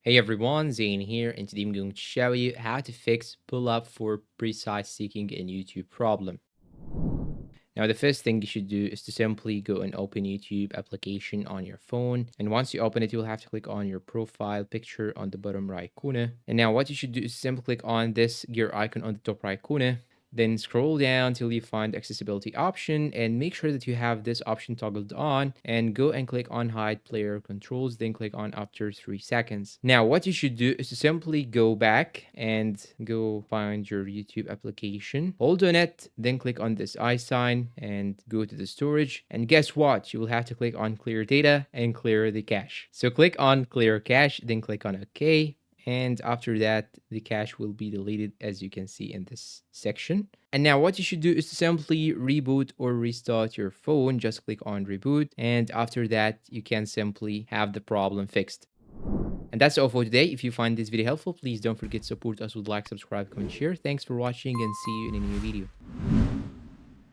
Hey everyone, Zane here, and today I'm going to show you how to fix pull-up for precise seeking in YouTube problem. Now, the first thing you should do is to simply go and open YouTube application on your phone. And once you open it, you'll have to click on your profile picture on the bottom right corner. And now what you should do is simply click on this gear icon on the top right corner. Then scroll down till you find the accessibility option and make sure that you have this option toggled on and go and click on hide player controls, then click on after 3 seconds. Now what you should do is to simply go back and go find your YouTube application, hold on it, then click on this I sign and go to the storage. And guess what? You will have to click on clear data and clear the cache. So click on clear cache, then click on OK. And after that, the cache will be deleted, as you can see in this section. And now what you should do is to simply reboot or restart your phone. Just click on reboot. And after that, you can simply have the problem fixed. And that's all for today. If you find this video helpful, please don't forget to support us with like, subscribe, comment, share. Thanks for watching and see you in a new video.